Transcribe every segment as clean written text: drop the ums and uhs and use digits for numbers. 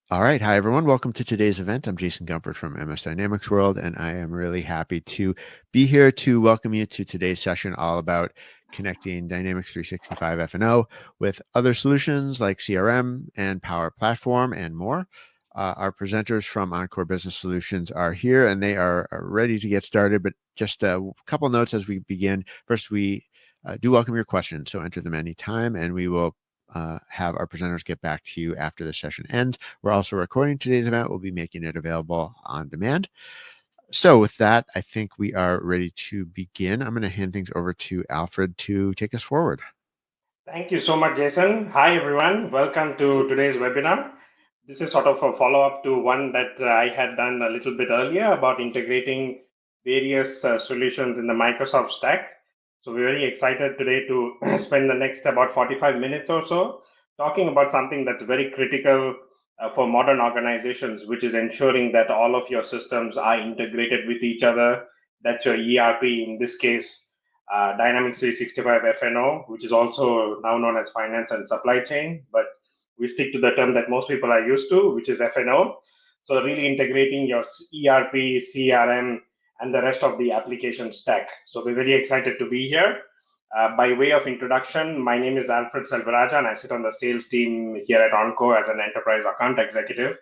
All right. Hi, everyone. Welcome to today's event. I'm Jason Gumpert from MS Dynamics World, and I am really happy to be here to welcome you to today's session all about connecting Dynamics 365 F&O with other solutions like CRM and Power Platform and more. Our presenters from Encore Business Solutions are here, and they are ready to get started. But just a couple notes as we begin. First, we do welcome your questions, so enter them anytime, and we will have our presenters get back to you after the session ends. We're also recording today's event. We'll be making it available on demand. So with that, I think we are ready to begin. I'm going to hand things over to Alfred to take us forward. Thank you so much, Jason. Hi, everyone. Welcome to today's webinar. This is sort of a follow-up to one that I had done a little bit earlier about integrating various solutions in the Microsoft stack. So we're very excited today to spend the next about 45 minutes or so talking about something that's very critical for modern organizations, which is ensuring that all of your systems are integrated with each other. That's your ERP in this case, Dynamics 365 F&O, which is also now known as finance and supply chain, but we stick to the term that most people are used to, which is F&O. So really integrating your ERP, CRM, and the rest of the application stack. So we're very excited to be here. By way of introduction, my name is Alfred Selvaraja, and I sit on the sales team here at Encore as an enterprise account executive.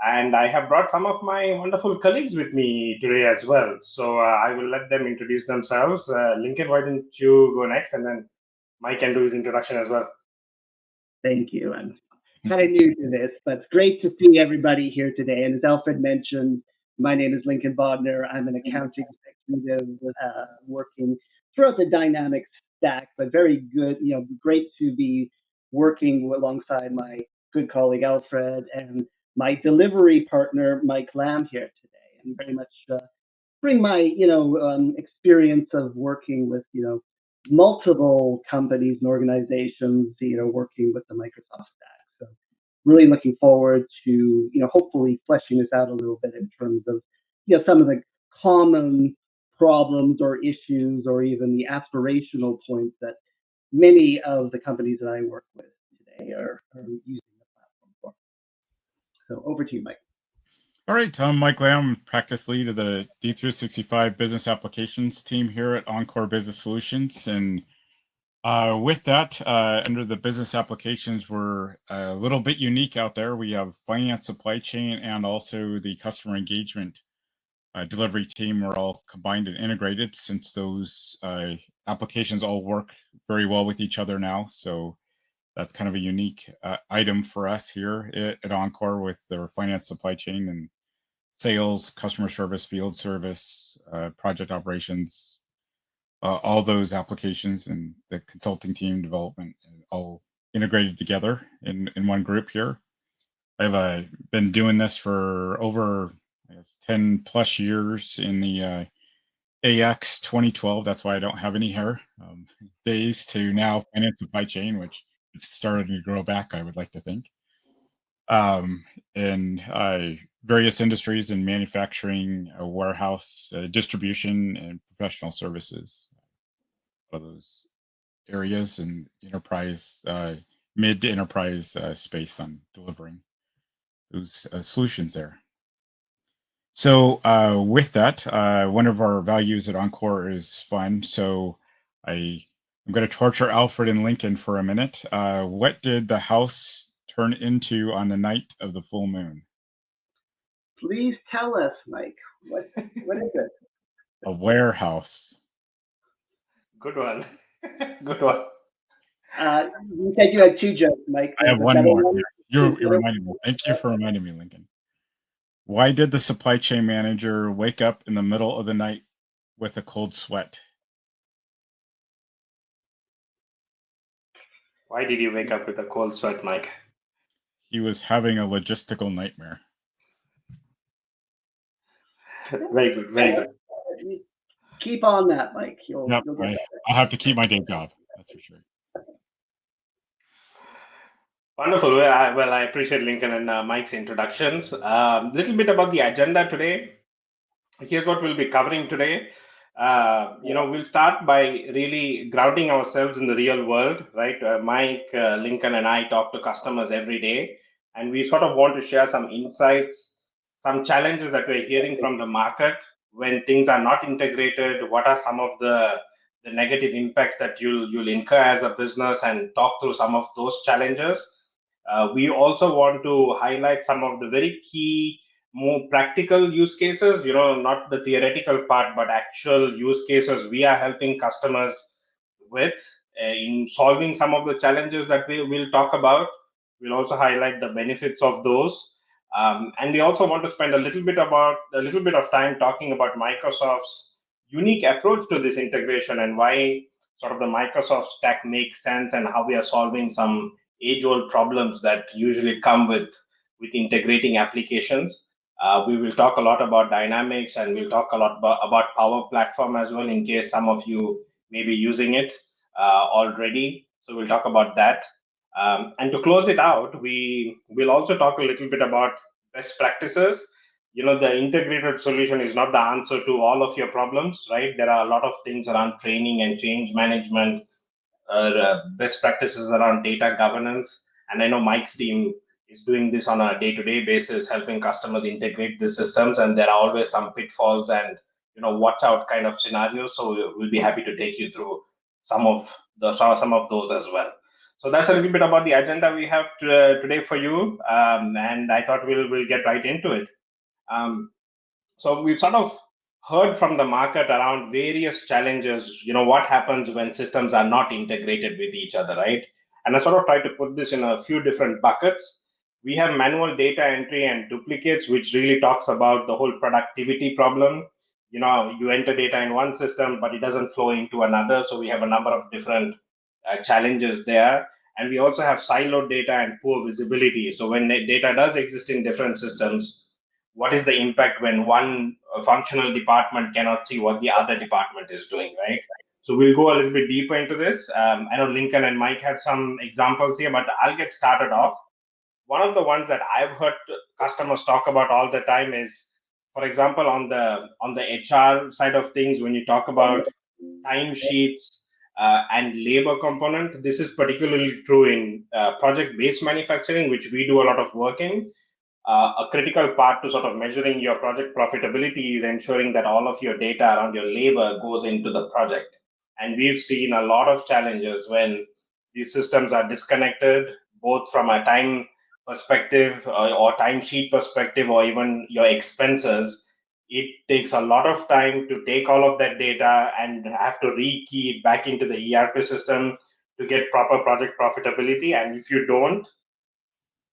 And I have brought some of my wonderful colleagues with me today as well. So I will let them introduce themselves. Lincoln, why don't you go next? And then Mike can do his introduction as well. Thank you. I'm kind of new to this, but it's great to see everybody here today. And as Alfred mentioned, my name is Lincoln Bodner. I'm an accounting executive working throughout the Dynamics stack, but very good, great to be working alongside my good colleague Alfred and my delivery partner, Mike Lamb here today, and very much bring my, experience of working with, multiple companies and organizations, working with the Microsoft stack. So really looking forward to, hopefully fleshing this out a little bit in terms of, some of the common problems or issues or even the aspirational points that many of the companies that I work with today are using the platform for. So over to you, Mike. All right, I'm Mike Lamb, practice lead of the D365 Business Applications team here at Encore Business Solutions. And with that, under the business applications, we're a little bit unique out there. We have finance, supply chain, and also the customer engagement delivery team. We're all combined and integrated since those applications all work very well with each other now. So that's kind of a unique item for us here at Encore with their finance, supply chain, and sales, customer service, field service, project operations, all those applications and the consulting team development all integrated together in one group here. I've been doing this for over, 10 plus years in the AX 2012. That's why I don't have any hair days to now finance supply chain, which it's starting to grow back, I would like to think. In various industries in manufacturing, warehouse, distribution, and professional services. Of those areas and enterprise, mid to enterprise space on delivering those solutions there. So with that, one of our values at Encore is fun. So I'm going to torture Alfred and Lincoln for a minute. What did the house turn into on the night of the full moon? Please tell us, Mike. What is it? A warehouse. Good one. Good one. You said you had two jokes, Mike. I have one more. You reminded me. Thank you for reminding me, Lincoln. Why did the supply chain manager wake up in the middle of the night with a cold sweat? Why did you wake up with a cold sweat, Mike? He was having a logistical nightmare. Very good. Very good. Keep on that, Mike. You'll get better. I'll have to keep my day job. That's for sure. Wonderful. Well, I appreciate Lincoln and Mike's introductions. A little bit about the agenda today. Here's what we'll be covering today. We'll start by really grounding ourselves in the real world, right? Mike, Lincoln, and I talk to customers every day, and we sort of want to share some insights, some challenges that we're hearing from the market when things are not integrated. What are some of the negative impacts that you'll incur as a business, and talk through some of those challenges. We also want to highlight some of the very key, more practical use cases, not the theoretical part, but actual use cases we are helping customers with in solving some of the challenges that we will talk about. We'll also highlight the benefits of those. And we also want to spend a little bit of time talking about Microsoft's unique approach to this integration, and why sort of the Microsoft stack makes sense, and how we are solving some age-old problems that usually come with integrating applications. We will talk a lot about Dynamics, and we'll talk a lot about Power Platform as well, in case some of you may be using it already. So we'll talk about that. And to close it out, we will also talk a little bit about best practices. The integrated solution is not the answer to all of your problems, right? There are a lot of things around training and change management, best practices around data governance. And I know Mike's team is doing this on a day-to-day basis, helping customers integrate the systems. And there are always some pitfalls and watch out kind of scenarios. So we'll be happy to take you through some of those as well. So that's a little bit about the agenda we have today for you. And I thought we'll get right into it. So we've sort of heard from the market around various challenges, what happens when systems are not integrated with each other, right? And I sort of tried to put this in a few different buckets. We have manual data entry and duplicates, which really talks about the whole productivity problem. You enter data in one system, but it doesn't flow into another. So we have a number of different challenges there. And we also have siloed data and poor visibility. So when data does exist in different systems, what is the impact when one functional department cannot see what the other department is doing, right? So we'll go a little bit deeper into this. I know Lincoln and Mike have some examples here, but I'll get started off. One of the ones that I've heard customers talk about all the time is, for example, on the HR side of things, when you talk about timesheets and labor component. This is particularly true in project-based manufacturing, which we do a lot of work in. A critical part to sort of measuring your project profitability is ensuring that all of your data around your labor goes into the project. And we've seen a lot of challenges when these systems are disconnected, both from a time perspective or timesheet perspective, or even your expenses. It takes a lot of time to take all of that data and have to rekey it back into the ERP system to get proper project profitability. And if you don't,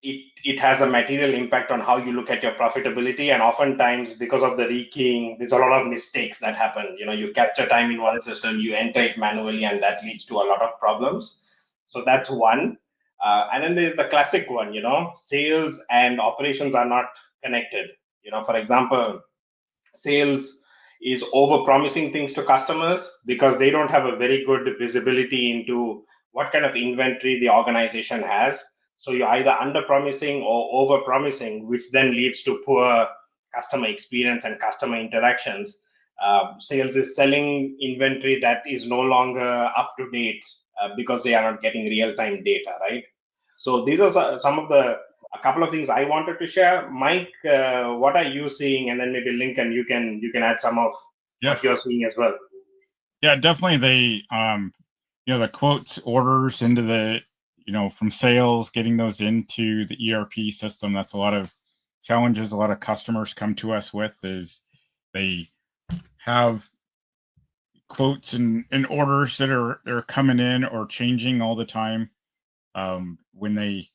it has a material impact on how you look at your profitability. And oftentimes, because of the rekeying, there's a lot of mistakes that happen. You capture time in one system, you enter it manually, and that leads to a lot of problems. So that's one. And then there's the classic one, sales and operations are not connected. For example, sales is over promising things to customers because they don't have a very good visibility into what kind of inventory the organization has. So you're either under promising or over promising, which then leads to poor customer experience and customer interactions. Sales is selling inventory that is no longer up to date because they are not getting real-time data, right? So these are some of a couple of things I wanted to share. Mike, what are you seeing? And then maybe Lincoln, you can add some of what you're seeing as well. Yeah, definitely. The quotes orders into the, from sales, getting those into the ERP system. That's a lot of challenges. A lot of customers come to us with is they have quotes and orders that are coming in or changing all the time. When they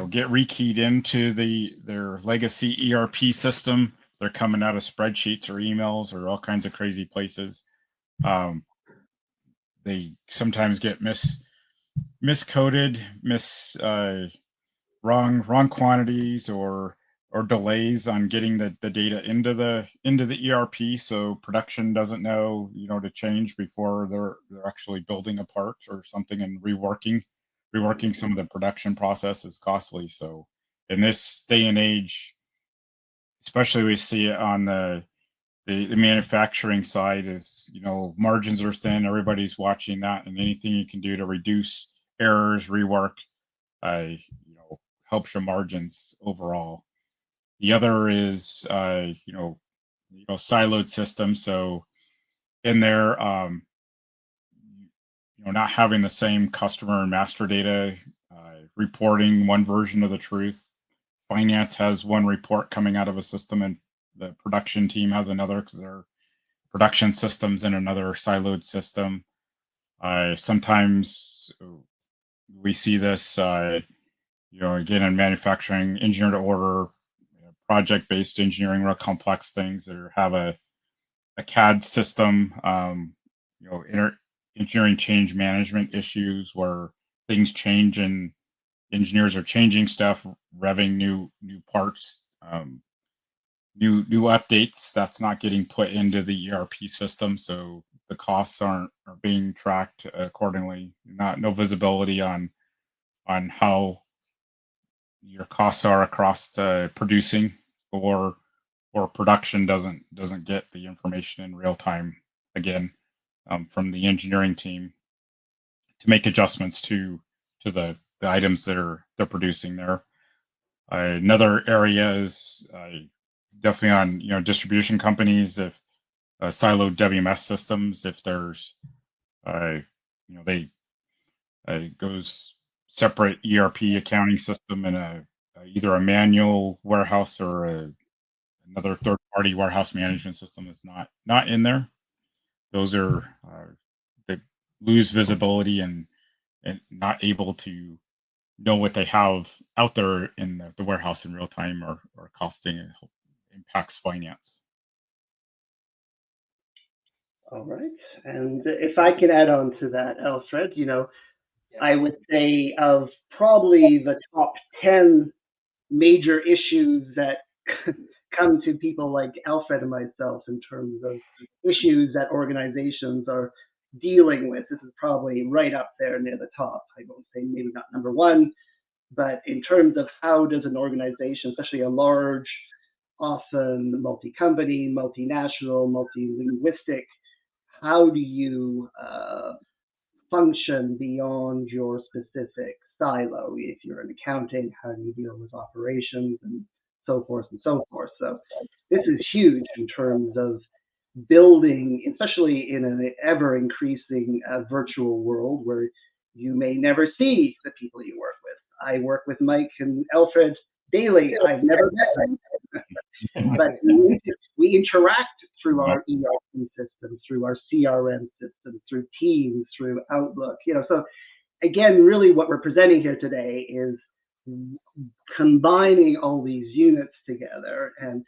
get rekeyed into their legacy ERP system, they're coming out of spreadsheets or emails or all kinds of crazy places. They sometimes get miscoded, wrong quantities or delays on getting the data into the ERP. So production doesn't know, to change before they're actually building a part or something, and reworking some of the production process is costly. So in this day and age, especially we see it on the manufacturing side, is margins are thin. Everybody's watching that, and anything you can do to reduce errors, rework, helps your margins overall. The other is siloed systems. So in there, not having the same customer and master data, reporting one version of the truth. Finance has one report coming out of a system, and the production team has another because their production systems in another siloed system. Sometimes we see this, again in manufacturing, engineer to order, project-based engineering, real complex things, or have a CAD system, engineering change management issues where things change and engineers are changing stuff, revving new parts, new updates that's not getting put into the ERP system, so the costs are being tracked accordingly. No visibility on how your costs are across producing, or production doesn't get the information in real time again, from the engineering team to make adjustments to the items they're producing there. Another area is definitely on distribution companies, if siloed WMS systems, if there's they goes separate ERP accounting system and either a manual warehouse or another third party warehouse management system is not in there. Those are they lose visibility and not able to know what they have out there in the warehouse in real time, or costing and impacts finance. All right. And if I can add on to that, Alfred, I would say of probably the top 10 major issues that come to people like Alfred and myself in terms of issues that organizations are dealing with, this is probably right up there near the top. I won't say maybe not number one, but in terms of how does an organization, especially a large, often multi-company, multinational, multi-linguistic, how do you function beyond your specific silo? If you're in accounting, how do you deal with operations and so forth and so forth? So this is huge in terms of building, especially in an ever increasing virtual world where you may never see the people you work with. I work with Mike and Alfred daily. I've never met them. But we interact through our ERP systems, through our CRM systems, through Teams, through Outlook. So again, really what we're presenting here today is combining all these units together, and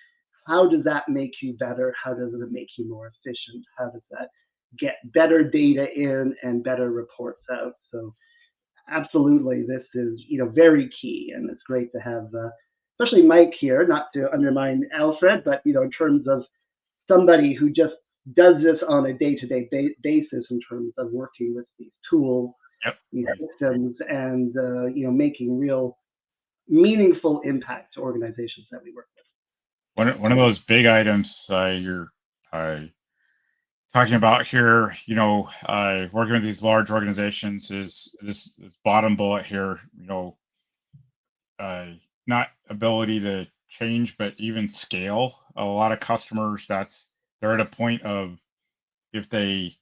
how does that make you better? How does it make you more efficient? How does that get better data in and better reports out? So absolutely, this is very key, and it's great to have especially Mike here, not to undermine Alfred, but in terms of somebody who just does this on a day-to-day basis in terms of working with these tools, these systems, and making real meaningful impact to organizations that we work with. One of those big items you're talking about here, working with these large organizations, is this bottom bullet here. Not ability to change, but even scale. A lot of customers, they're at a point of, if they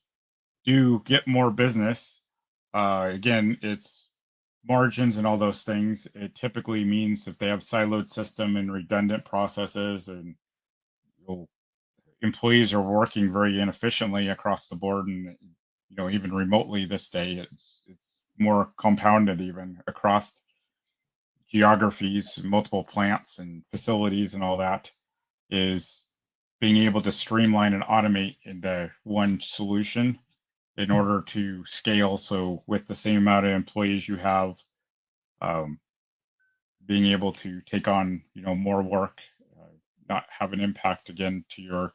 do get more business, again, it's margins and all those things. It typically means if they have siloed system and redundant processes, and employees are working very inefficiently across the board, and even remotely this day, it's more compounded even across geographies, multiple plants and facilities and all that, is being able to streamline and automate into one solution in order to scale. So with the same amount of employees you have, being able to take on more work, not have an impact again to your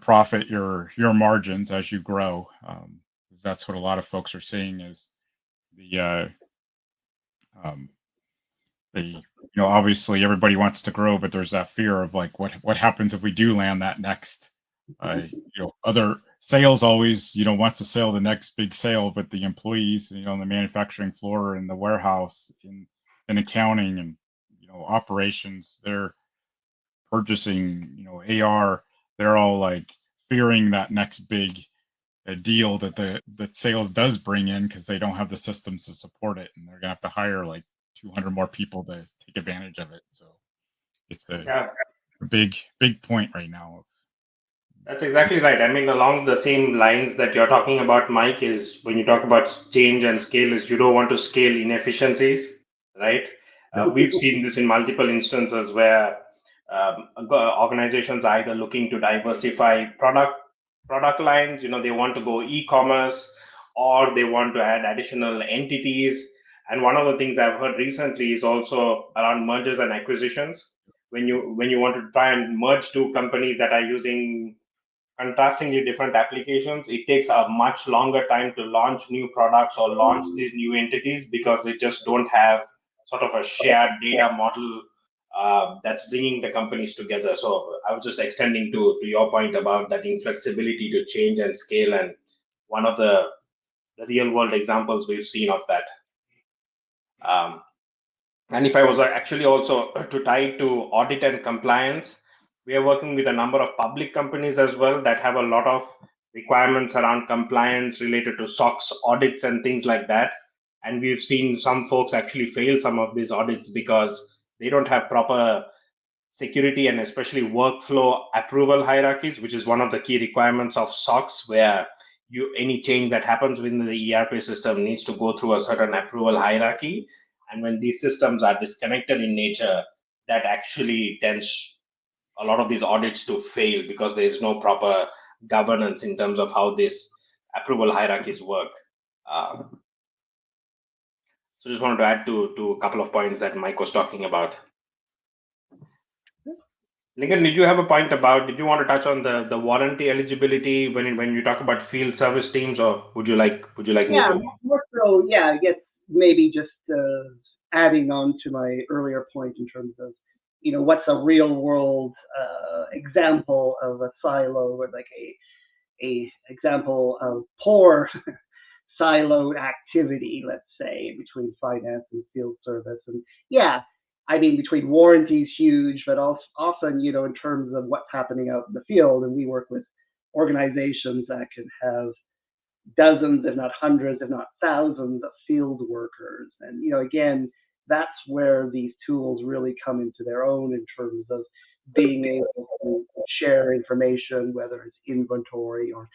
profit, your margins as you grow. 'Cause that's what a lot of folks are seeing, is the obviously everybody wants to grow, but there's that fear of like, what happens if we do land that next other sales always wants to sell the next big sale, but the employees on the manufacturing floor and the warehouse in accounting and operations, they're purchasing, AR, they're all like fearing that next big deal that the sales does bring in because they don't have the systems to support it, and they're gonna have to hire like 200 more people to take advantage of it. So it's Yeah, a big point right now. that's exactly right. I mean, along the same lines that you're talking about, Mike, is when you talk about change and scale, is you don't want to scale inefficiencies, right? We've seen this in multiple instances where organizations are either looking to diversify product lines, they want to go e-commerce, or they want to add additional entities. And one of the things I've heard recently is also around mergers and acquisitions. When you want to try and merge two companies that are using contrastingly different applications, it takes a much longer time to launch new products or launch these new entities because they just don't have sort of a shared data model that's bringing the companies together. So I was just extending to your point about that inflexibility to change and scale, and one of the real world examples we've seen of that. And if I was actually also to tie it to audit and compliance, we are working with a number of public companies as well that have a lot of requirements around compliance related to SOX audits and things like that. And we've seen some folks actually fail some of these audits because they don't have proper security and especially workflow approval hierarchies, which is one of the key requirements of SOX, where any change that happens within the ERP system needs to go through a certain approval hierarchy. And when these systems are disconnected in nature, that actually tends a lot of these audits to fail because there is no proper governance in terms of how these approval hierarchies work. So just wanted to add to a couple of points that Mike was talking about. Lincoln, did you have a point about? Did you want to touch on the warranty eligibility when you talk about field service teams, or would you like me Yeah, to? more so, yeah, I guess maybe just adding on to my earlier point in terms of, what's a real world example of a silo or like a example of poor siloed activity, let's say, between finance and field service. And yeah, I mean, between warranties, huge, but also often, in terms of what's happening out in the field. And we work with organizations that can have dozens, if not hundreds, if not thousands of field workers. And, again, that's where these tools really come into their own in terms of being able to share information, whether it's inventory or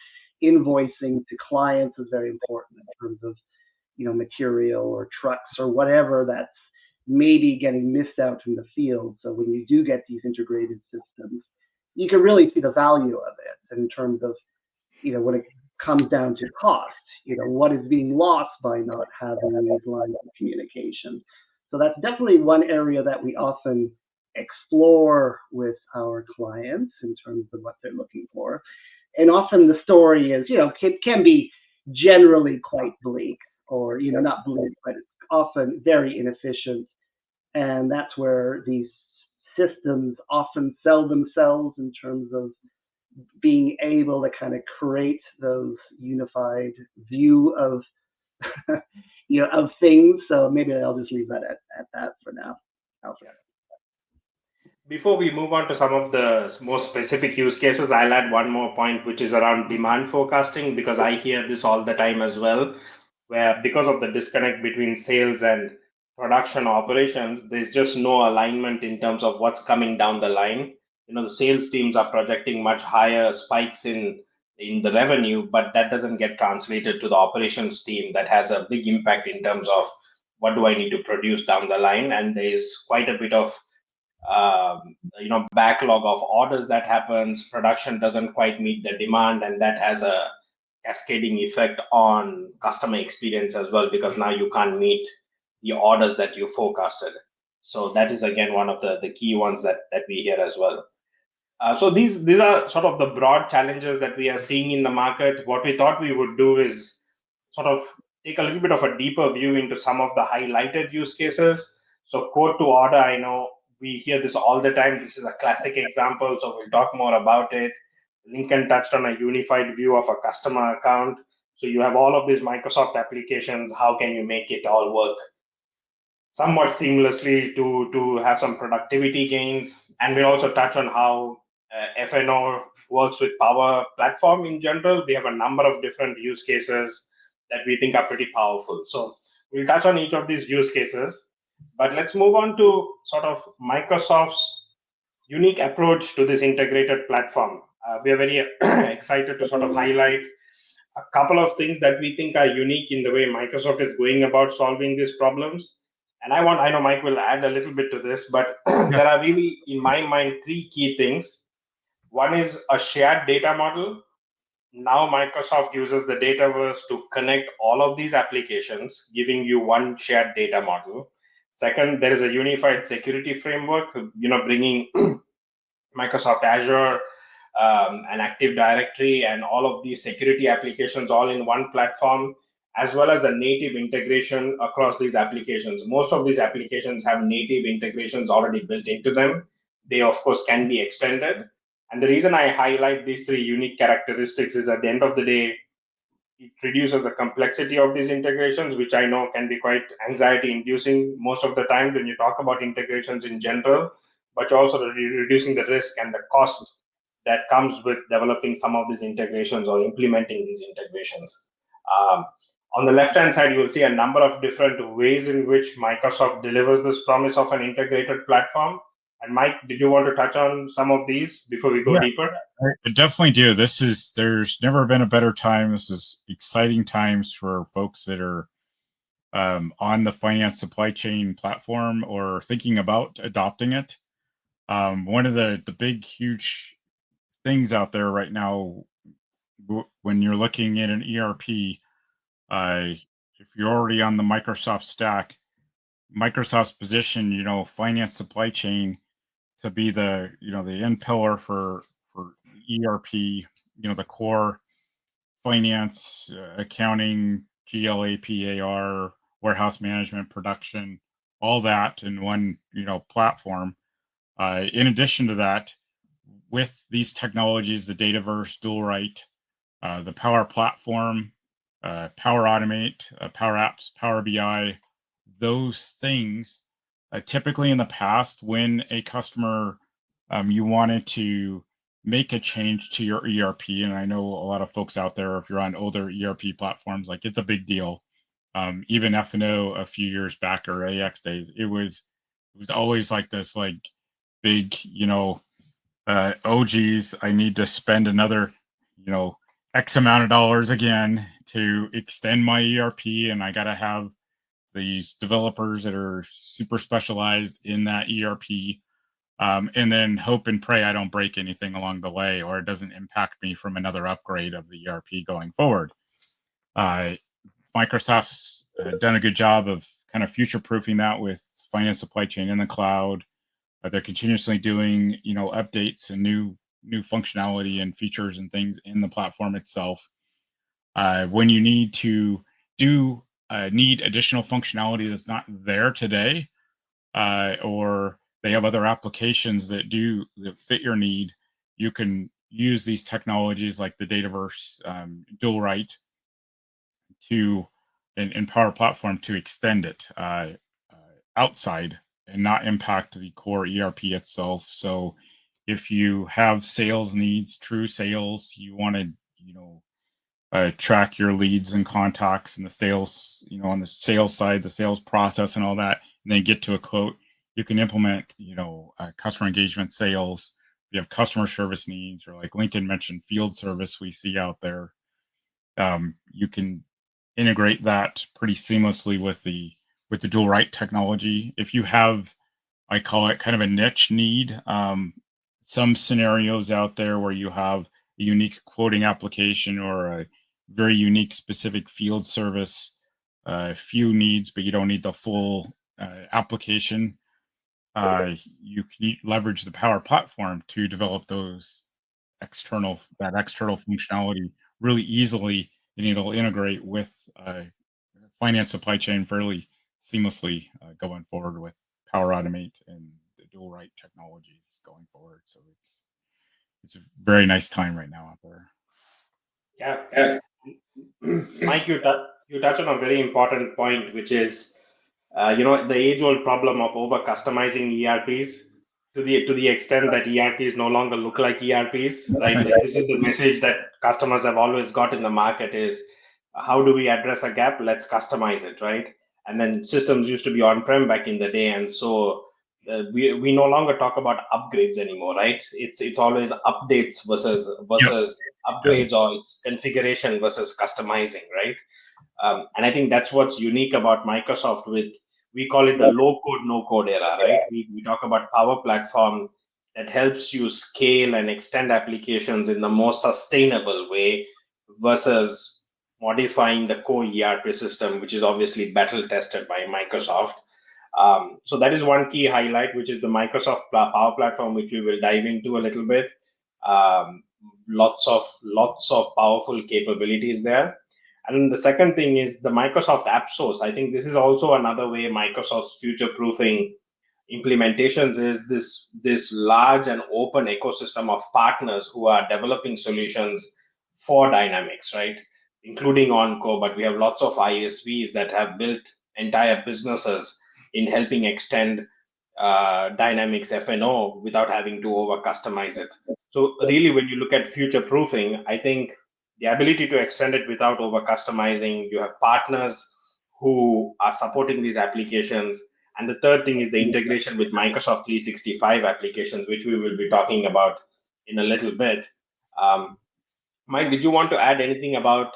invoicing to clients is very important in terms of, material or trucks or whatever that's maybe getting missed out in the field. So when you do get these integrated systems, you can really see the value of it in terms of, when it comes down to cost, what is being lost by not having these lines of communication. So that's definitely one area that we often explore with our clients in terms of what they're looking for. And often the story is, it can be generally quite bleak or, not bleak, but it's often very inefficient. And that's where these systems often sell themselves in terms of being able to kind of create those unified view of of things. So maybe I'll just leave that at that for now. Alfred. Before we move on to some of the more specific use cases, I'll add one more point, which is around demand forecasting, because I hear this all the time as well, where because of the disconnect between sales and production operations, there's just no alignment in terms of what's coming down the line. The sales teams are projecting much higher spikes in the revenue, but that doesn't get translated to the operations team. That has a big impact in terms of what do I need to produce down the line, and there's quite a bit of backlog of orders that happens. Production doesn't quite meet the demand, and that has a cascading effect on customer experience as well, because now you can't meet the orders that you forecasted. So that is again one of the key ones that we hear as well. So these are sort of the broad challenges that we are seeing in the market. What we thought we would do is sort of take a little bit of a deeper view into some of the highlighted use cases. So quote to order, I know we hear this all the time. This is a classic example, so we'll talk more about it. Lincoln touched on a unified view of a customer account. So you have all of these Microsoft applications. How can you make it all work? somewhat seamlessly to have some productivity gains. And we'll also touch on how FNO works with Power Platform in general. We have a number of different use cases that we think are pretty powerful. So we'll touch on each of these use cases. But let's move on to sort of Microsoft's unique approach to this integrated platform. We are very excited to sort of highlight a couple of things that we think are unique in the way Microsoft is going about solving these problems. And I know Mike will add a little bit to this, but there are really, in my mind, three key things. One is a shared data model. Now Microsoft uses the Dataverse to connect all of these applications, giving you one shared data model. Second, there is a unified security framework, bringing Microsoft Azure, an Active Directory, and all of these security applications all in one platform, as well as a native integration across these applications. Most of these applications have native integrations already built into them. They, of course, can be extended. And the reason I highlight these three unique characteristics is at the end of the day, it reduces the complexity of these integrations, which I know can be quite anxiety inducing most of the time when you talk about integrations in general, but also reducing the risk and the cost that comes with developing some of these integrations or implementing these integrations. Um, on the left hand side, you will see a number of different ways in which Microsoft delivers this promise of an integrated platform. And Mike, did you want to touch on some of these before we go deeper? I definitely do. There's never been a better time. This is exciting times for folks that are on the finance supply chain platform or thinking about adopting it. One of the big, huge things out there right now, when you're looking at an ERP, if you're already on the Microsoft stack, Microsoft's position, finance supply chain to be the end pillar for ERP, the core finance, accounting, GLAPAR, warehouse management, production, all that in one platform. In addition to that, with these technologies, the Dataverse, Dual Write, the Power Platform, Power Automate, Power Apps, Power BI, those things. Typically in the past, when a customer you wanted to make a change to your ERP, and I know a lot of folks out there, if you're on older ERP platforms, like it's a big deal. Even F&O a few years back or AX days, it was always like this, like big, oh geez, I need to spend another, X amount of dollars again to extend my ERP, and I got to have these developers that are super specialized in that ERP, and then hope and pray I don't break anything along the way or it doesn't impact me from another upgrade of the ERP going forward. Microsoft's done a good job of kind of future proofing that with finance supply chain in the cloud. They're continuously doing updates and new functionality and features and things in the platform itself. When you need to need additional functionality that's not there today, or they have other applications that fit your need, you can use these technologies like the Dataverse, Dual Write, in Power Platform to extend it outside and not impact the core ERP itself. So if you have sales needs, true sales, you want to, track your leads and contacts and the sales, on the sales side, the sales process and all that, and then get to a quote, you can implement, customer engagement sales. You have customer service needs, or like Lincoln mentioned, field service we see out there. You can integrate that pretty seamlessly with the Dual Write technology. If you have, I call it kind of a niche need, some scenarios out there where you have a unique quoting application or a very unique specific field service, few needs, but you don't need the full application. You can leverage the Power Platform to develop external functionality really easily, and it'll integrate with finance supply chain fairly seamlessly going forward with Power Automate and the Dual Write technologies going forward. So it's a very nice time right now out there. Yeah. Mike, you touch on a very important point, which is the age-old problem of over customizing ERPs to the extent that ERPs no longer look like ERPs, right? Like this is the message that customers have always got in the market is how do we address a gap? Let's customize it, right? And then systems used to be on-prem back in the day, and so we no longer talk about upgrades anymore, right? It's always updates Yep. versus upgrades, or it's configuration versus customizing, right? And I think that's what's unique about Microsoft with, we call it the low code, no code era, right? We talk about Power Platform that helps you scale and extend applications in the most sustainable way versus modifying the core ERP system, which is obviously battle tested by Microsoft. So that is one key highlight, which is the Microsoft Power Platform, which we will dive into a little bit. Lots of powerful capabilities there. And the second thing is the Microsoft App Source. I think this is also another way Microsoft's future-proofing implementations is this large and open ecosystem of partners who are developing solutions for Dynamics, right? Including Encore, but we have lots of ISVs that have built entire businesses in helping extend Dynamics F&O without having to over customize it. So really, when you look at future proofing, I think the ability to extend it without over customizing, you have partners who are supporting these applications. And the third thing is the integration with Microsoft 365 applications, which we will be talking about in a little bit. Mike, did you want to add anything about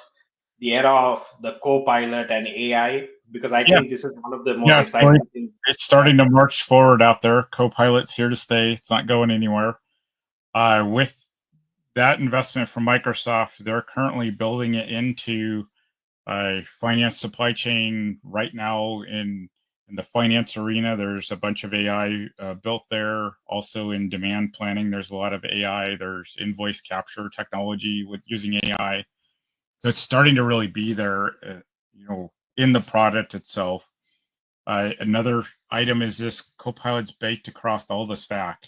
the era of the co-pilot and AI? Because I Yeah. think this is one of the most Yeah. exciting things. It's starting to march forward out there. Copilot's here to stay. It's not going anywhere. With that investment from Microsoft, they're currently building it into finance supply chain right now in the finance arena. There's a bunch of AI built there. Also in demand planning, there's a lot of AI. There's invoice capture technology with using AI. So it's starting to really be there, in the product itself. Another item is this Copilot's baked across all the stack,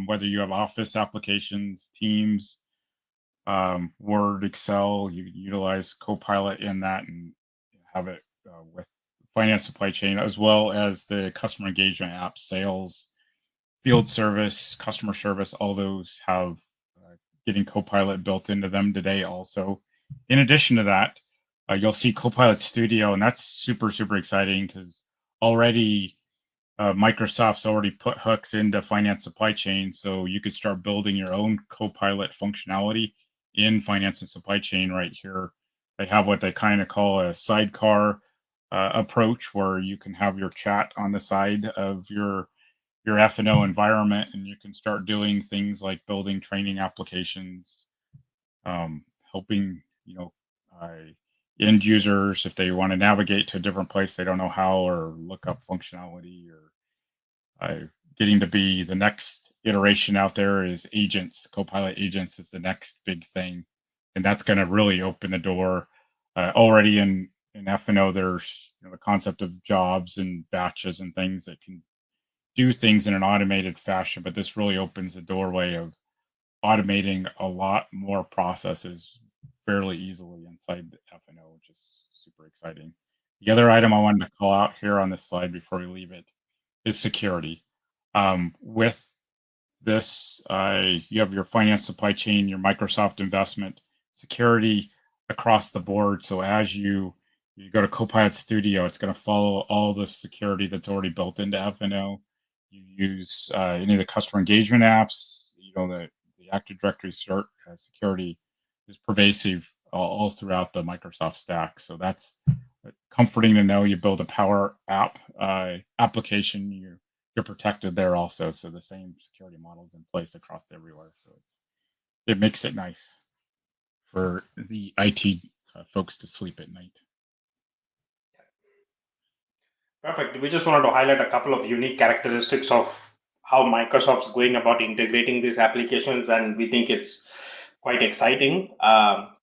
whether you have Office applications, Teams, Word, Excel, you utilize Copilot in that and have it with finance supply chain, as well as the customer engagement apps, sales, field service, customer service. All those have getting Copilot built into them today also. In addition to that, you'll see Copilot Studio, and that's super, super exciting because already Microsoft's already put hooks into finance supply chain, so you could start building your own Copilot functionality in finance and supply chain right here. They have what they kind of call a sidecar approach, where you can have your chat on the side of your F&O environment, and you can start doing things like building training applications, helping end users if they want to navigate to a different place they don't know how, or look up functionality, or getting to be the next iteration out there is agents. Copilot agents is the next big thing, and that's going to really open the door. Already in F&O, there's the concept of jobs and batches and things that can do things in an automated fashion, but this really opens the doorway of automating a lot more processes fairly easily inside the F&O, which is super exciting. The other item I wanted to call out here on this slide before we leave it is security. With this, you have your finance supply chain, your Microsoft investment, security across the board. So as you go to Copilot Studio, it's going to follow all the security that's already built into F&O. You use any of the customer engagement apps, the Active Directory security is pervasive all throughout the Microsoft stack. So that's comforting to know. You build a Power App application, you're protected there also. So the same security models in place across everywhere. So it makes it nice for the IT folks to sleep at night. Perfect. We just wanted to highlight a couple of unique characteristics of how Microsoft's going about integrating these applications, and we think it's quite exciting.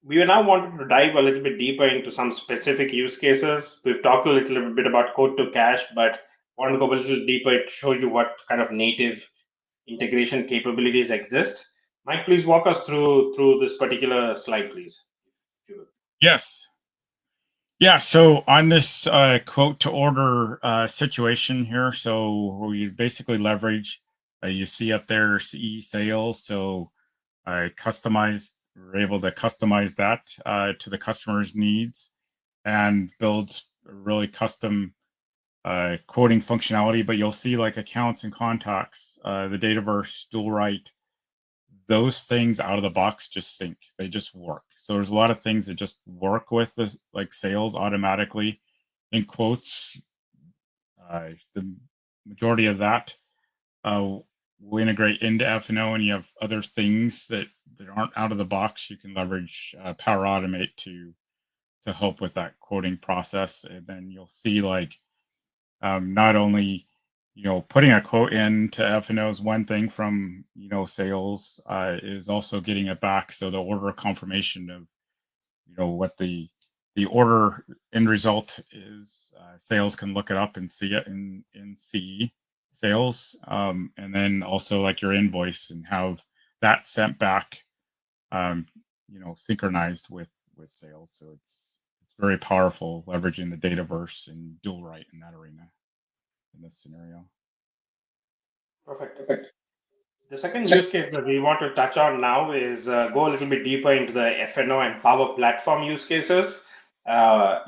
We now wanted to dive a little bit deeper into some specific use cases. We've talked a little bit about code to cash, but want to go a little deeper to show you what kind of native integration capabilities exist. Mike, please walk us through this particular slide, please. Yes. Yeah, so on this quote to order situation here, so we basically leverage, you see up there CE sales. So I customized, we're able to customize that to the customer's needs and build a really custom quoting functionality. But you'll see like accounts and contacts, the Dataverse, dual write, those things out of the box just sync. They just work. So there's a lot of things that just work with this, like sales automatically in quotes. The majority of that will integrate into F&O, and you have other things that aren't out of the box. You can leverage Power Automate to help with that quoting process, and then you'll see like not only putting a quote into F&O is one thing from sales, is also getting it back. So the order confirmation of what the order end result is, sales can look it up and see it in CE sales, and then also like your invoice and have that sent back, um, synchronized with sales. So it's very powerful leveraging the Dataverse and dual write in that arena in this scenario. Perfect. The second use case that we want to touch on now is go a little bit deeper into the F&O and Power Platform use cases.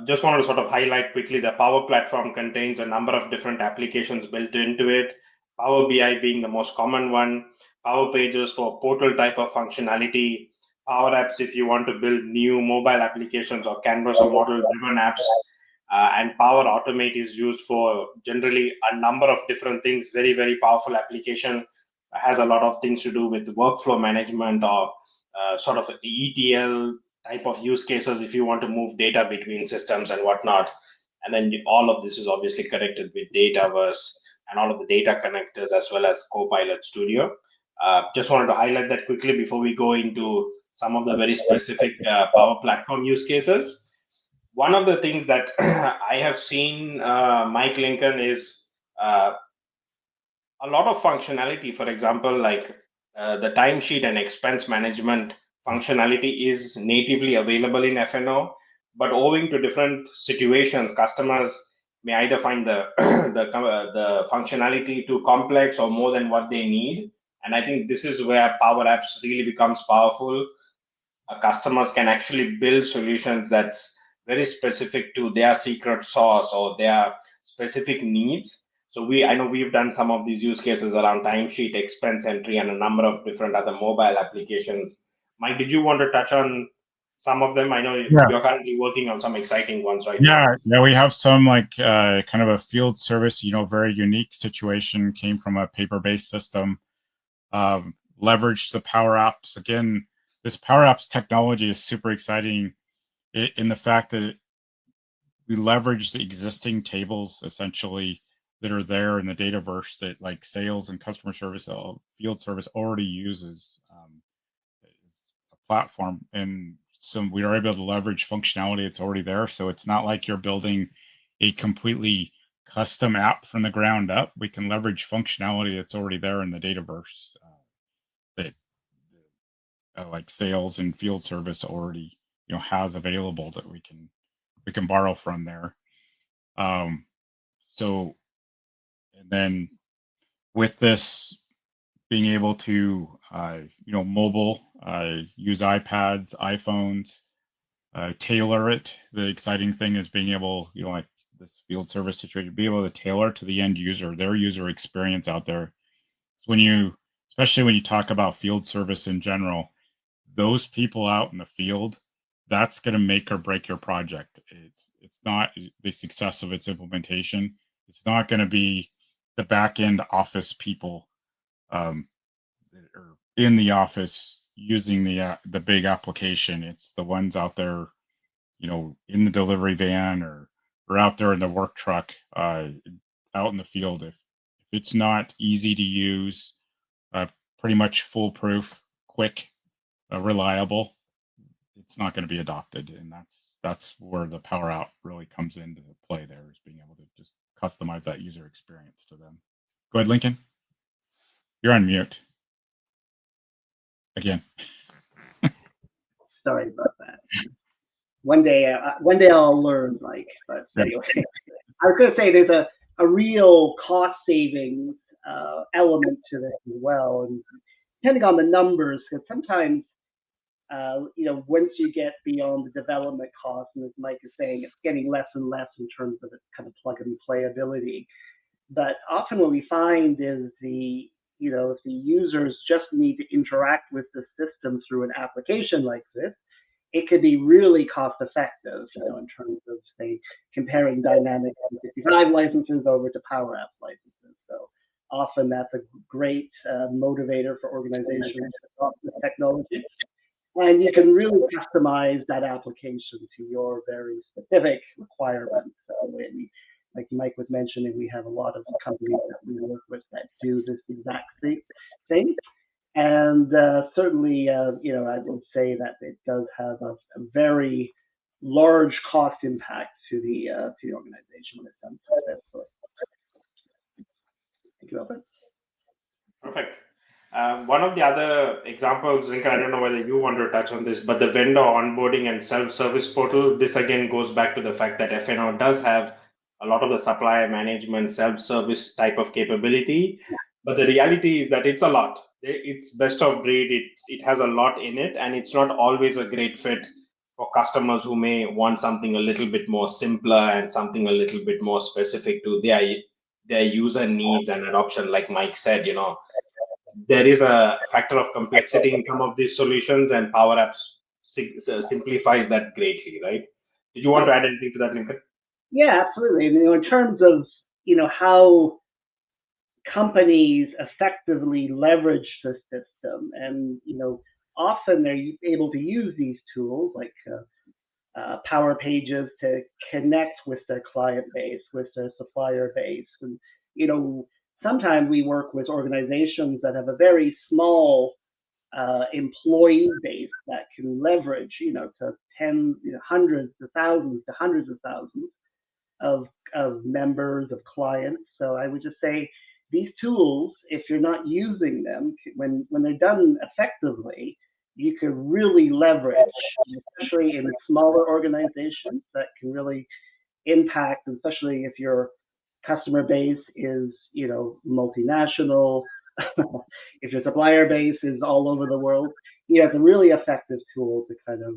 Just wanted to sort of highlight quickly the Power Platform contains a number of different applications built into it. Power BI being the most common one, Power Pages for portal type of functionality, Power Apps if you want to build new mobile applications or Canvas or model-driven apps, and Power Automate is used for generally a number of different things. Very, very powerful application. Has a lot of things to do with workflow management or sort of ETL type of use cases if you want to move data between systems and whatnot. And then all of this is obviously connected with Dataverse and all of the data connectors as well as Copilot Studio. Just wanted to highlight that quickly before we go into some of the very specific Power Platform use cases. One of the things that I have seen, Mike Lincoln, is a lot of functionality. For example, like the timesheet and expense management functionality is natively available in F&O, but owing to different situations, customers may either find the the functionality too complex or more than what they need. And I think this is where Power Apps really becomes powerful. Customers can actually build solutions that's very specific to their secret sauce or their specific needs. So I know we've done some of these use cases around timesheet, expense entry, and a number of different other mobile applications. Mike, did you want to touch on some of them? I know Yeah. you're currently working on some exciting ones right now. Yeah, we have some like kind of a field service, very unique situation, came from a paper-based system, leveraged the Power Apps. Again, this Power Apps technology is super exciting in the fact that we leverage the existing tables essentially that are there in the Dataverse that like sales and customer service, field service already uses, as a platform. And so we are able to leverage functionality that's already there. So it's not like you're building a completely custom app from the ground up. We can leverage functionality that's already there in the Dataverse, that like sales and field service already has available that we can borrow from there. So, and then with this being able to mobile, use iPads, iPhones, tailor it. The exciting thing is being able, like this field service situation, be able to tailor to the end user, their user experience out there. So especially when you talk about field service in general, those people out in the field, that's going to make or break your project. It's not the success of its implementation. It's not going to be the back end office people, that are in the office using the big application. It's the ones out there, in the delivery van or out there in the work truck, out in the field. If it's not easy to use, pretty much foolproof, quick, reliable, it's not going to be adopted. And that's where the Power Out really comes into play. There is being able to just customize that user experience to them. Go ahead, Lincoln. You're on mute again. Sorry about that. one day I'll learn, Mike. But anyway, I was going to say there's a real cost savings element to this as well, and depending on the numbers, because sometimes once you get beyond the development cost, and as Mike is saying, it's getting less and less in terms of its kind of plug and play ability. But often what we find is if the users just need to interact with the system through an application like this, it could be really cost effective, in terms of, say, comparing Dynamics 365 licenses over to Power Apps licenses. So often that's a great motivator for organizations to adopt this technology. And you can really customize that application to your very specific requirements. So like Mike was mentioning, we have a lot of companies that we work with that do this exact thing. And certainly, I would say that it does have a very large cost impact to the organization when it's done successfully. Thank you, Alfred. Perfect. One of the other examples, Lincoln, I don't know whether you want to touch on this, but the vendor onboarding and self-service portal, this again goes back to the fact that F&O does have a lot of the supplier management self-service type of capability, but the reality is that it's a lot. It's best of breed. It has a lot in it, and it's not always a great fit for customers who may want something a little bit more simpler and something a little bit more specific to their user needs and adoption. Like Mike said, there is a factor of complexity in some of these solutions, and Power Apps simplifies that greatly, right? Did you want to add anything to that, Lincoln? Yeah, absolutely. In terms of how companies effectively leverage the system, and often they're able to use these tools like Power Pages to connect with their client base, with their supplier base, and sometimes we work with organizations that have a very small employee base that can leverage, to tens, hundreds to thousands to hundreds of thousands of members, of clients. So I would just say these tools, if you're not using them, when they're done effectively, you can really leverage, especially in smaller organizations that can really impact, especially if your customer base is, multinational, if your supplier base is all over the world, it's a really effective tool to kind of,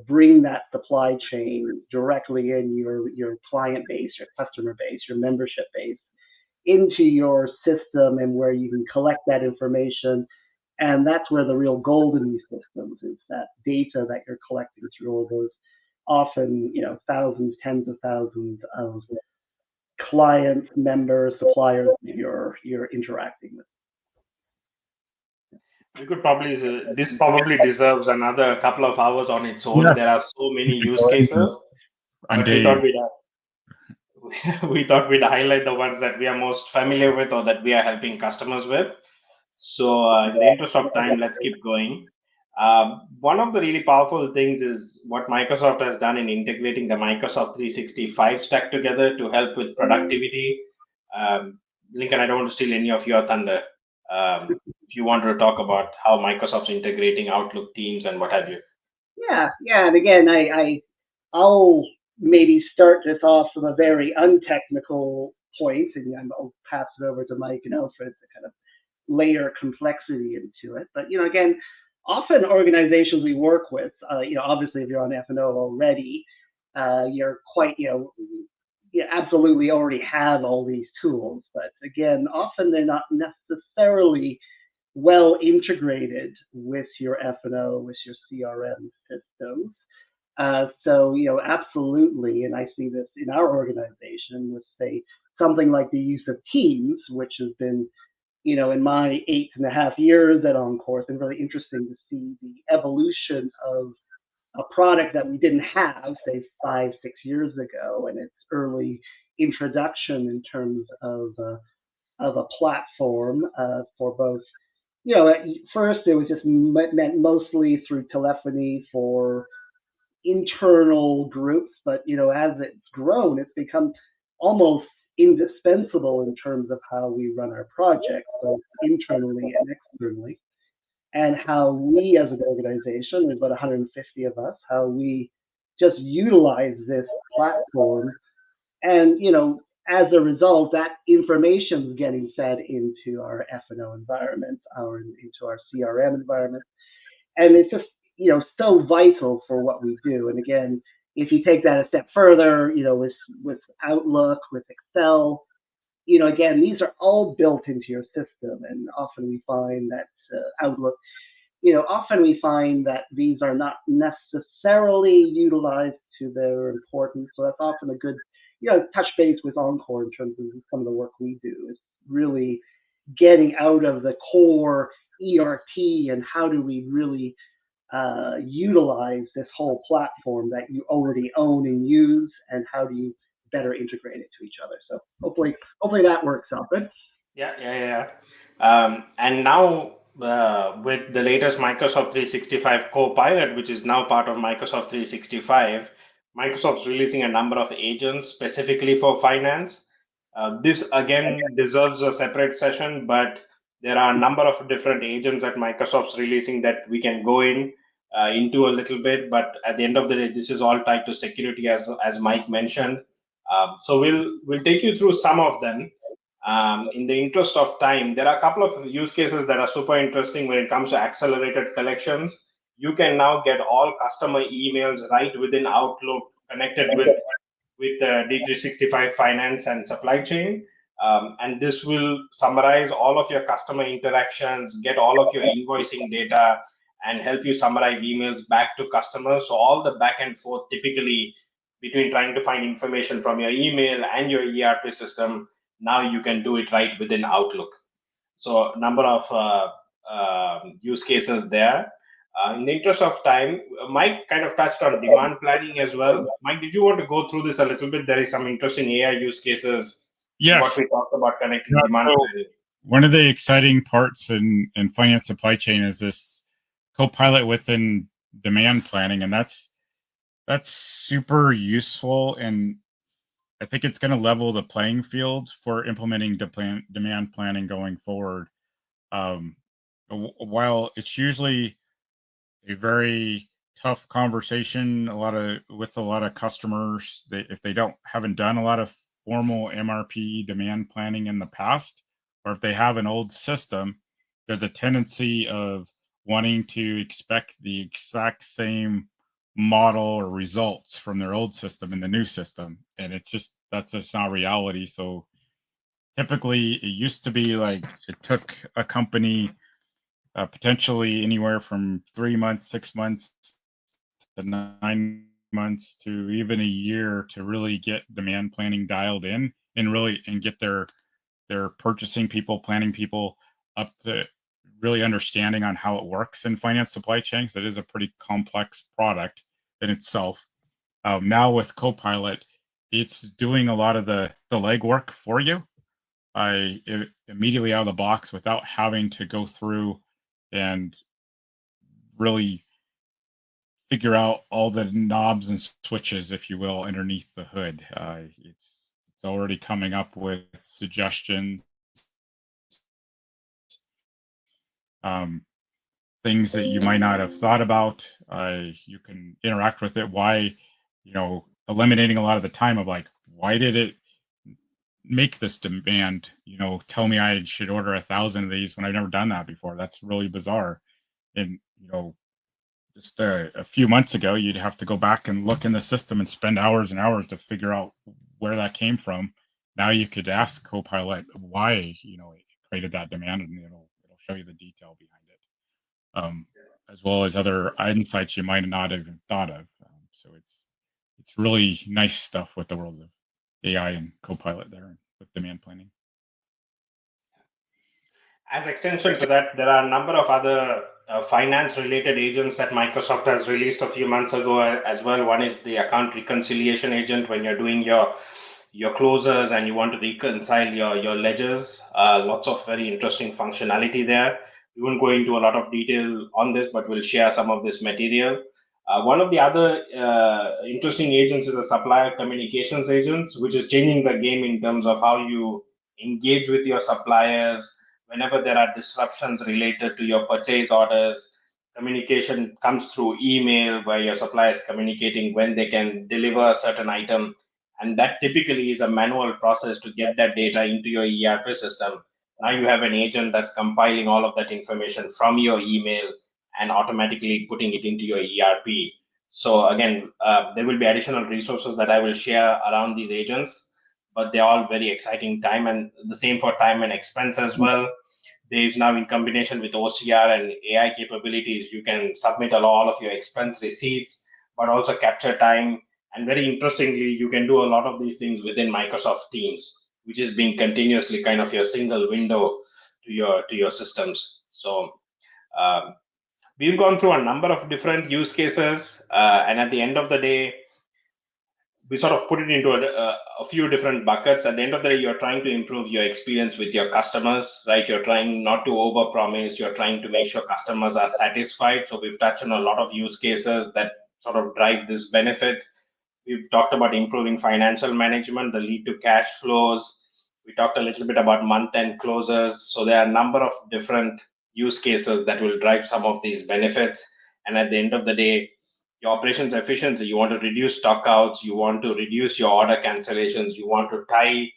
bring that supply chain directly in your client base, your customer base, your membership base into your system, and where you can collect that information. And that's where the real gold in these systems is, that data that you're collecting through all those often, thousands, tens of thousands of clients, members, suppliers you're interacting with. We could probably, this probably deserves another couple of hours on its own. Yeah. There are so many use cases. But we thought we'd highlight the ones that we are most familiar with or that we are helping customers with. So in the interest of time, let's keep going. One of the really powerful things is what Microsoft has done in integrating the Microsoft 365 stack together to help with productivity. Lincoln, I don't want to steal any of your thunder. If you want to talk about how Microsoft's integrating Outlook, Teams, and what have you. Yeah, and again, I'll maybe start this off from a very untechnical point, and I'll pass it over to Mike and Alfred to kind of layer complexity into it. But again, often organizations we work with, obviously if you're on F&O already, you're quite, you absolutely already have all these tools. But again, often they're not necessarily well integrated with your F&O, with your CRM systems. So absolutely, and I see this in our organization with, say, something like the use of Teams, which has been, in my 8.5 years at Encore, it's been really interesting to see the evolution of a product that we didn't have, say, 5-6 years ago, and its early introduction in terms of a platform for both. At first it was just meant mostly through telephony for internal groups, but as it's grown, it's become almost indispensable in terms of how we run our projects, both internally and externally. and how we as an organization, there's about 150 of us, how we just utilize this platform. And, as a result, that information is getting fed into our F&O environment, into our CRM environment. And it's just, so vital for what we do. And again, if you take that a step further, with Outlook, with Excel, again, these are all built into your system. And often we find that Outlook, often we find that these are not necessarily utilized to their importance. So that's often a good, touch base with Encore in terms of some of the work we do is really getting out of the core ERP and how do we really utilize this whole platform that you already own and use, and how do you better integrate it to each other. So hopefully that works out good. Yeah. And now with the latest Microsoft 365 Copilot, which is now part of Microsoft 365, Microsoft's releasing a number of agents specifically for finance. This again deserves a separate session, but there are a number of different agents that Microsoft's releasing that we can go into a little bit. But at the end of the day, this is all tied to security, as Mike mentioned. So we'll take you through some of them. In the interest of time, there are a couple of use cases that are super interesting when it comes to accelerated collections. You can now get all customer emails right within Outlook, connected with D365 Finance and Supply Chain. And this will summarize all of your customer interactions, get all of your invoicing data, and help you summarize emails back to customers. So all the back and forth typically between trying to find information from your email and your ERP system, now you can do it right within Outlook. So a number of use cases there. In the interest of time, Mike kind of touched on demand planning as well. Mike, did you want to go through this a little bit? There is some interesting AI use cases. Yes. What we talked about connecting demand planning. One of the exciting parts in finance supply chain is this Copilot within demand planning, and that's super useful, and I think it's going to level the playing field for implementing demand planning going forward. While it's usually a very tough conversation, with a lot of customers, if they haven't done a lot of formal MRP demand planning in the past, or if they have an old system, there's a tendency of wanting to expect the exact same model or results from their old system in the new system, and that's just not reality. So typically it used to be like it took a company potentially anywhere from 3 months, 6 months to 9 months to even a year to really get demand planning dialed in and get their purchasing people, planning people up to really understanding on how it works in finance supply chains. That is a pretty complex product in itself. Now with Copilot, it's doing a lot of the legwork for you. Immediately out of the box without having to go through and really figure out all the knobs and switches, if you will, underneath the hood. It's already coming up with suggestions, things that you might not have thought about. You can interact with it. Why, eliminating a lot of the time of like, why did it make this demand? Tell me I should order 1,000 of these when I've never done that before. That's really bizarre. And just a few months ago, you'd have to go back and look in the system and spend hours and hours to figure out where that came from. Now you could ask Copilot why it created that demand, and it'll show you the detail behind it, as well as other insights you might not have even thought of. So it's really nice stuff with the world of AI and Copilot there with demand planning. As extension to that, there are a number of other finance-related agents that Microsoft has released a few months ago as well. One is the account reconciliation agent when you're doing your closes and you want to reconcile your ledgers. Lots of very interesting functionality there. We won't go into a lot of detail on this, but we'll share some of this material. One of the other interesting agents is a supplier communications agent, which is changing the game in terms of how you engage with your suppliers, whenever there are disruptions related to your purchase orders, communication comes through email where your supplier is communicating when they can deliver a certain item. And that typically is a manual process to get that data into your ERP system. Now you have an agent that's compiling all of that information from your email and automatically putting it into your ERP. So again, there will be additional resources that I will share around these agents, but they're all very exciting time, and the same for time and expense as well. There is now, in combination with OCR and AI capabilities, you can submit all of your expense receipts, but also capture time. And very interestingly, you can do a lot of these things within Microsoft Teams, which is being continuously kind of your single window to your systems. So we've gone through a number of different use cases, and at the end of the day, we sort of put it into a few different buckets. At the end of the day, you're trying to improve your experience with your customers, right? You're trying not to overpromise. You're trying to make sure customers are satisfied. So we've touched on a lot of use cases that sort of drive this benefit. We've talked about improving financial management, the lead to cash flows. We talked a little bit about month-end closes. So there are a number of different use cases that will drive some of these benefits. And at the end of the day, your operations efficiency, you want to reduce stockouts, you want to reduce your order cancellations, you want to tie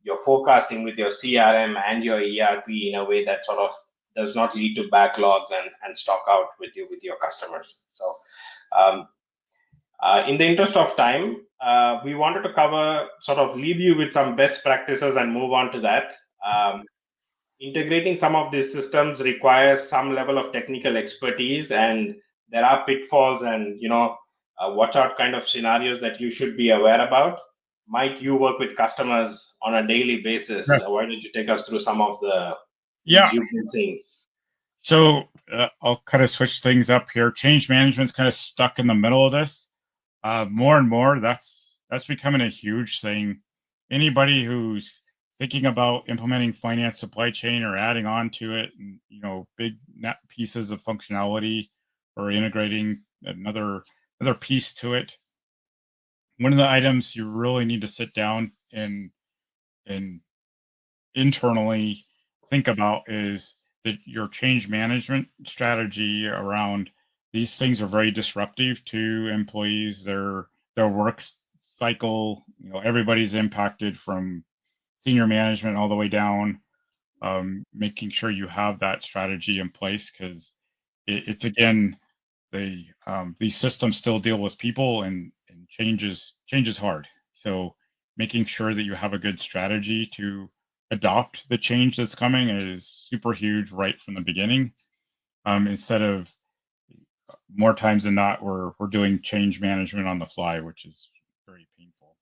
your forecasting with your CRM and your ERP in a way that sort of does not lead to backlogs and stock out with your customers. So in the interest of time, we wanted to leave you with some best practices and move on to that. Integrating some of these systems requires some level of technical expertise, and there are pitfalls and watch out kind of scenarios that you should be aware about. Mike, you work with customers on a daily basis. Right. Why don't you take us through some of the Yeah. things you've been seeing? So I'll kind of switch things up here. Change management's kind of stuck in the middle of this. More and more, that's becoming a huge thing. Anybody who's thinking about implementing finance supply chain or adding on to it, and, big net pieces of functionality or integrating another piece to it. One of the items you really need to sit down and internally think about is that your change management strategy around these things are very disruptive to employees, their work cycle. Everybody's impacted from senior management all the way down. Making sure you have that strategy in place, because it's again, these systems still deal with people, and change is hard. So making sure that you have a good strategy to adopt the change that's coming is super huge right from the beginning. Instead of, more times than not, we're doing change management on the fly, which is very painful.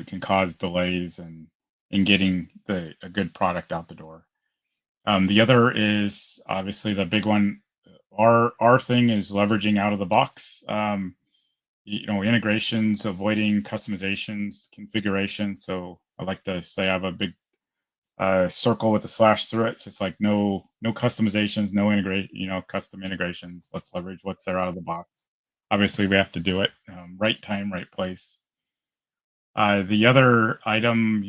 It can cause delays in getting a good product out the door. The other is obviously the big one. Our thing is leveraging out of the box. Integrations, avoiding customizations, configuration. So I like to say I have a big circle with a slash through it. So it's like no customizations, no custom integrations. Let's leverage what's there out of the box. Obviously, we have to do it right time, right place. The other item,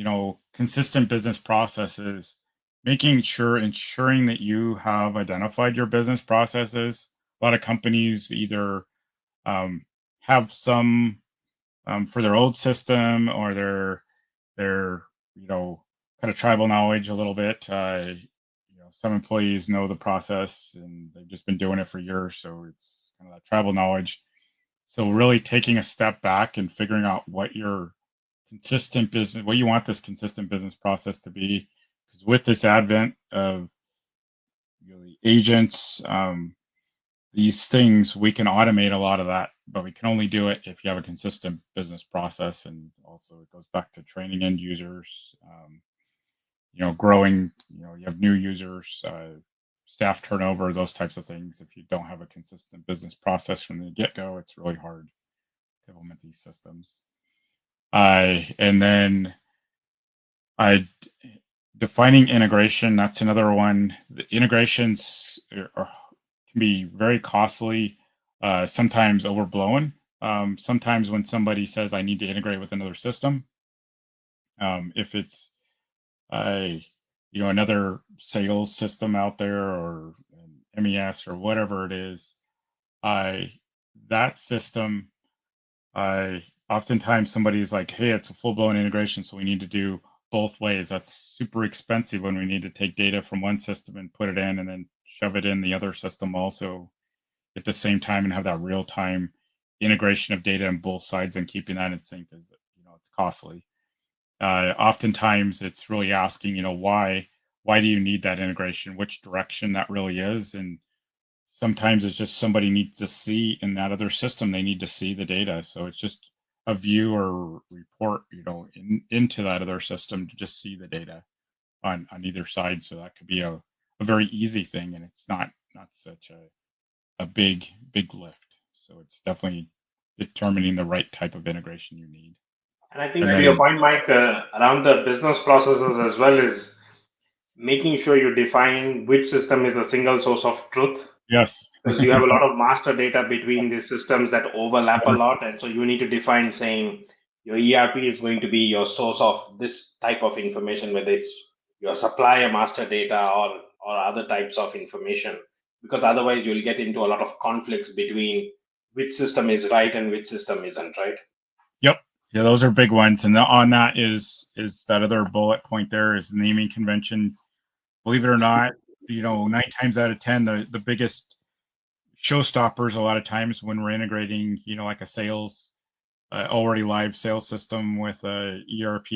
consistent business processes, ensuring that you have identified your business processes. A lot of companies either have some for their old system, or their kind of tribal knowledge a little bit. Some employees know the process and they've just been doing it for years, so it's kind of that tribal knowledge. So really taking a step back and figuring out what you want this consistent business process to be, because with this advent of really agents, these things, we can automate a lot of that, but we can only do it if you have a consistent business process. And also it goes back to training end users, growing, you have new users, staff turnover, those types of things. If you don't have a consistent business process from the get-go, it's really hard to implement these systems. And then defining integration, that's another one. The integrations can be very costly, sometimes overblown. Sometimes when somebody says, I need to integrate with another system, if it's another sales system out there or an MES or whatever it is, I that system, I oftentimes somebody's like, hey, it's a full-blown integration, so we need to do both ways. That's super expensive when we need to take data from one system and put it in and then shove it in the other system also at the same time and have that real-time integration of data on both sides and keeping that in sync is, it's costly. Oftentimes it's really asking, why do you need that integration, which direction that really is. And sometimes it's just somebody needs to see in that other system, they need to see the data. So it's just a view or report, into that other system to just see the data on either side. So that could be a very easy thing, and it's not such a big lift. So it's definitely determining the right type of integration you need. And I think And to your then point, Mike, around the business processes as well is making sure you define which system is the single source of truth, yes. because you have a lot of master data between these systems that overlap a lot, and so you need to define saying your ERP is going to be your source of this type of information, whether it's your supplier master data or other types of information, because otherwise you'll get into a lot of conflicts between which system is right and which system isn't right. Yep. Yeah, those are big ones. And on that is that other bullet point there is naming convention. Believe it or not, 9 times out of 10, the biggest showstoppers a lot of times when we're integrating, like a sales already live sales system with a ERP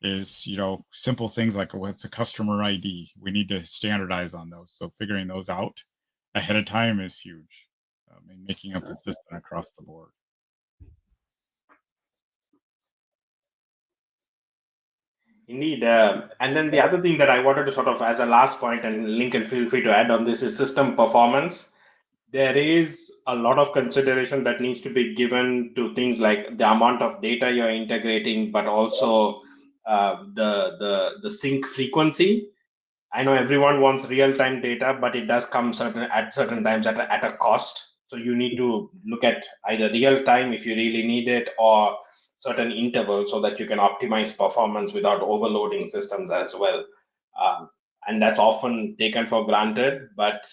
is, simple things like what's a customer ID. We need to standardize on those. So figuring those out ahead of time is huge. And making them consistent across the board. Indeed. And then the other thing that I wanted to sort of, as a last point, and Lincoln, feel free to add on this, is system performance. There is a lot of consideration that needs to be given to things like the amount of data you're integrating, but also the sync frequency. I know everyone wants real time data, but it does come at certain times at a cost. So you need to look at either real time if you really need it, or certain intervals so that you can optimize performance without overloading systems as well. Um, and that's often taken for granted, but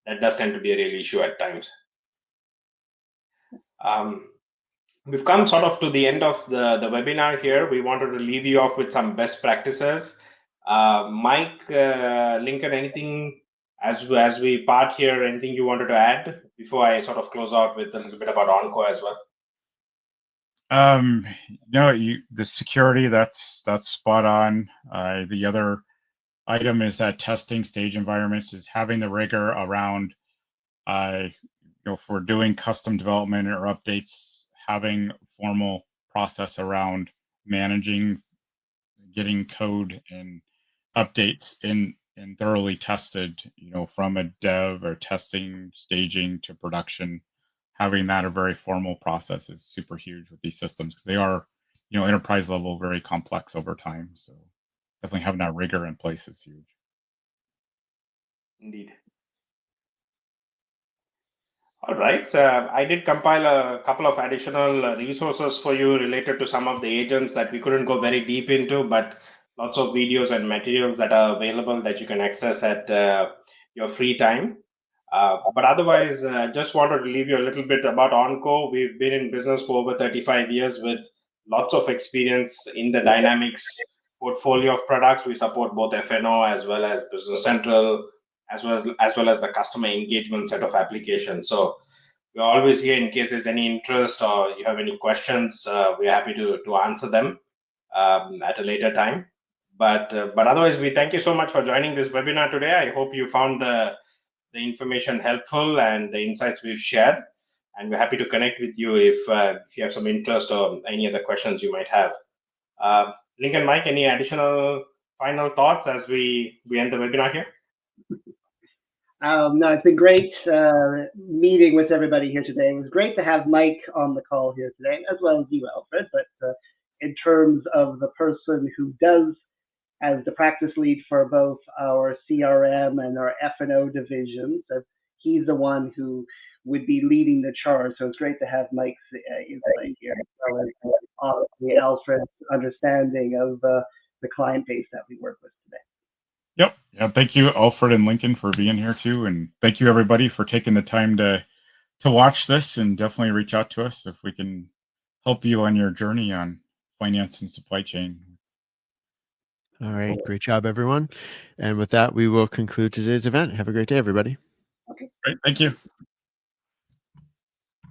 that does tend to be a real issue at times. Um, we've come sort of to the end of the webinar here. We wanted to leave you off with some best practices. Mike, Lincoln, anything as we part here, anything you wanted to add before I sort of close out with a little bit about Encore as well? The security, that's spot on. The other item is that testing stage environments is having the rigor around, if we're doing custom development or updates, having formal process around managing, getting code and updates in and thoroughly tested, from a dev or testing staging to production. Having that a very formal process is super huge with these systems because they are, enterprise level, very complex over time. So definitely having that rigor in place is huge. Indeed. All right. So I did compile a couple of additional resources for you related to some of the agents that we couldn't go very deep into, but lots of videos and materials that are available that you can access at your free time. But otherwise, just wanted to leave you a little bit about Onco. We've been in business for over 35 years with lots of experience in the Dynamics portfolio of products. We support both FNO as well as Business Central, as well as the customer engagement set of applications. So we're always here in case there's any interest or you have any questions. We're happy to answer them at a later time. But otherwise, we thank you so much for joining this webinar today. I hope you found the information helpful and the insights we've shared. And we're happy to connect with you if you have some interest or any other questions you might have. Lincoln, Mike, any additional final thoughts as we end the webinar here? No, it's been great meeting with everybody here today. It was great to have Mike on the call here today, as well as you, Alfred. But in terms of the person who does as the practice lead for both our CRM and our F&O divisions, he's the one who would be leading the charge. So it's great to have Mike's insight here, as well as Alfred's understanding of the client base that we work with today. Yeah, thank you, Alfred and Lincoln, for being here too, and thank you everybody for taking the time to watch this, and definitely reach out to us if we can help you on your journey on finance and supply chain. All right. Great job, everyone. And with that, we will conclude today's event. Have a great day, everybody. Great, thank you.